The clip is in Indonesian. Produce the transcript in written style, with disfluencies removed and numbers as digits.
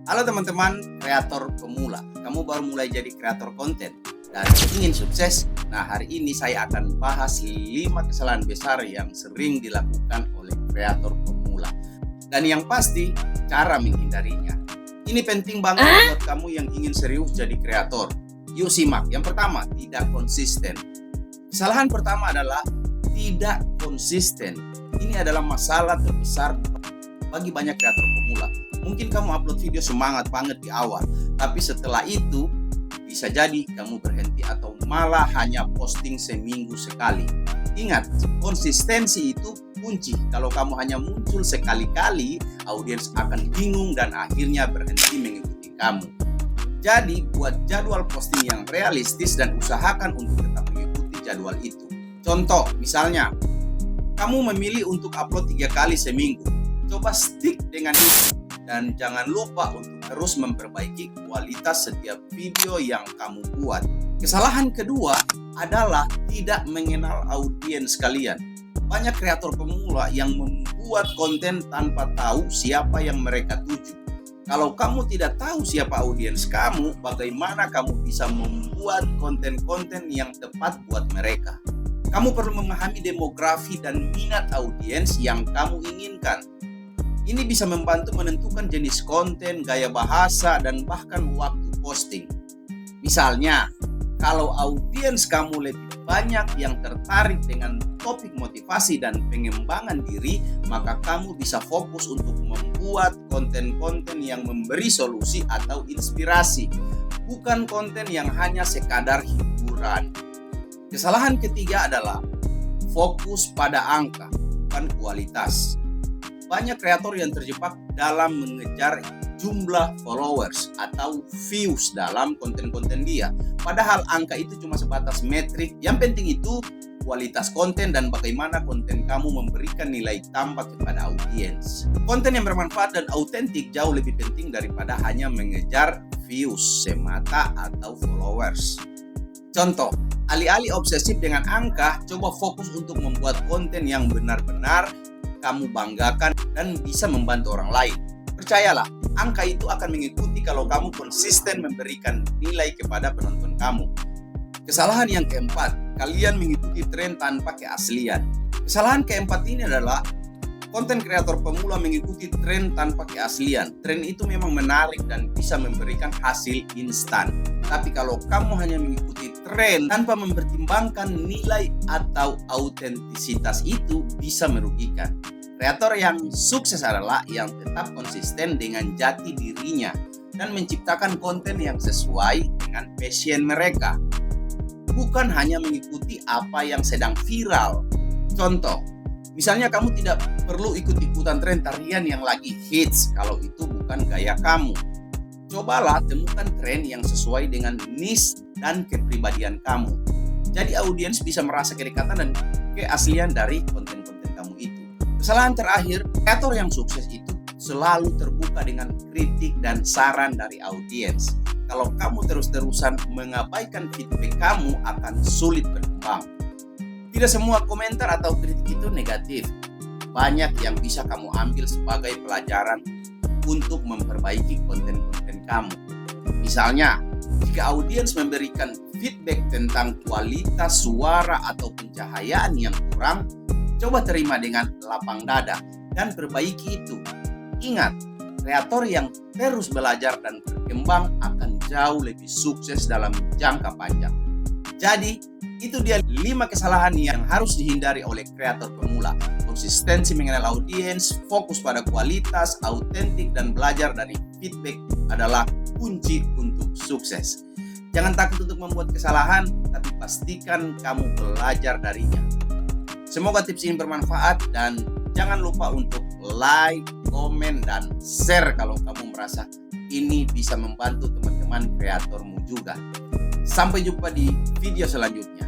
Halo teman-teman, kreator pemula. Kamu baru mulai jadi kreator konten dan ingin sukses? Nah, hari ini saya akan bahas 5 kesalahan besar yang sering dilakukan oleh kreator pemula. Dan yang pasti, cara menghindarinya. Ini penting banget buat kamu yang ingin serius jadi kreator. Yuk simak. Yang pertama, tidak konsisten. Kesalahan pertama adalah tidak konsisten. Ini adalah masalah terbesar bagi banyak kreator pemula. Mungkin kamu upload video semangat banget di awal, tapi setelah itu bisa jadi kamu berhenti atau malah hanya posting seminggu sekali. Ingat, konsistensi itu kunci. Kalau kamu hanya muncul sekali-kali, audiens akan bingung dan akhirnya berhenti mengikuti kamu. Jadi, buat jadwal posting yang realistis dan usahakan untuk tetap mengikuti jadwal itu. Contoh, misalnya, kamu memilih untuk upload 3 kali seminggu. Coba stick dengan itu. Dan jangan lupa untuk terus memperbaiki kualitas setiap video yang kamu buat. Kesalahan kedua adalah tidak mengenal audiens kalian. Banyak kreator pemula yang membuat konten tanpa tahu siapa yang mereka tuju. Kalau kamu tidak tahu siapa audiens kamu, bagaimana kamu bisa membuat konten-konten yang tepat buat mereka? Kamu perlu memahami demografi dan minat audiens yang kamu inginkan. Ini bisa membantu menentukan jenis konten, gaya bahasa, dan bahkan waktu posting. Misalnya, kalau audiens kamu lebih banyak yang tertarik dengan topik motivasi dan pengembangan diri, maka kamu bisa fokus untuk membuat konten-konten yang memberi solusi atau inspirasi, bukan konten yang hanya sekadar hiburan. Kesalahan ketiga adalah fokus pada angka, bukan kualitas. Banyak kreator yang terjebak dalam mengejar jumlah followers atau views dalam konten-konten dia. Padahal angka itu cuma sebatas metrik. Yang penting itu kualitas konten dan bagaimana konten kamu memberikan nilai tambah kepada audiens. Konten yang bermanfaat dan autentik jauh lebih penting daripada hanya mengejar views semata atau followers. Contoh, alih-alih obsesif dengan angka, coba fokus untuk membuat konten yang benar-benar kamu banggakan dan bisa membantu orang lain. Percayalah, angka itu akan mengikuti kalau kamu konsisten memberikan nilai kepada penonton kamu. Kesalahan yang keempat, kalian mengikuti tren tanpa keaslian. Kesalahan keempat ini adalah konten kreator pemula mengikuti tren tanpa keaslian. Tren itu memang menarik dan bisa memberikan hasil instan. Tapi kalau kamu hanya mengikuti tren tanpa mempertimbangkan nilai atau autentisitas, itu bisa merugikan. Kreator yang sukses adalah yang tetap konsisten dengan jati dirinya dan menciptakan konten yang sesuai dengan passion mereka. Bukan hanya mengikuti apa yang sedang viral. Contoh, misalnya kamu tidak perlu ikut-ikutan tren tarian yang lagi hits kalau itu bukan gaya kamu. Cobalah temukan tren yang sesuai dengan niche dan kepribadian kamu. Jadi audiens bisa merasa kedekatan dan keaslian dari konten-konten kamu itu. Kesalahan terakhir, kreator yang sukses itu selalu terbuka dengan kritik dan saran dari audiens. Kalau kamu terus-terusan mengabaikan feedback, kamu akan sulit berkembang. Tidak semua komentar atau kritik itu negatif. Banyak yang bisa kamu ambil sebagai pelajaran untuk memperbaiki konten-konten kamu. Misalnya, jika audiens memberikan feedback tentang kualitas suara atau pencahayaan yang kurang, coba terima dengan lapang dada dan perbaiki itu. Ingat, kreator yang terus belajar dan berkembang akan jauh lebih sukses dalam jangka panjang. Jadi, itu dia 5 kesalahan yang harus dihindari oleh kreator pemula. Konsistensi mengenal audiens, fokus pada kualitas, autentik, dan belajar dari feedback adalah kunci untuk sukses. Jangan takut untuk membuat kesalahan, tapi pastikan kamu belajar darinya. Semoga tips ini bermanfaat dan jangan lupa untuk like, komen, dan share kalau kamu merasa ini bisa membantu teman-teman kreatormu juga. Sampai jumpa di video selanjutnya.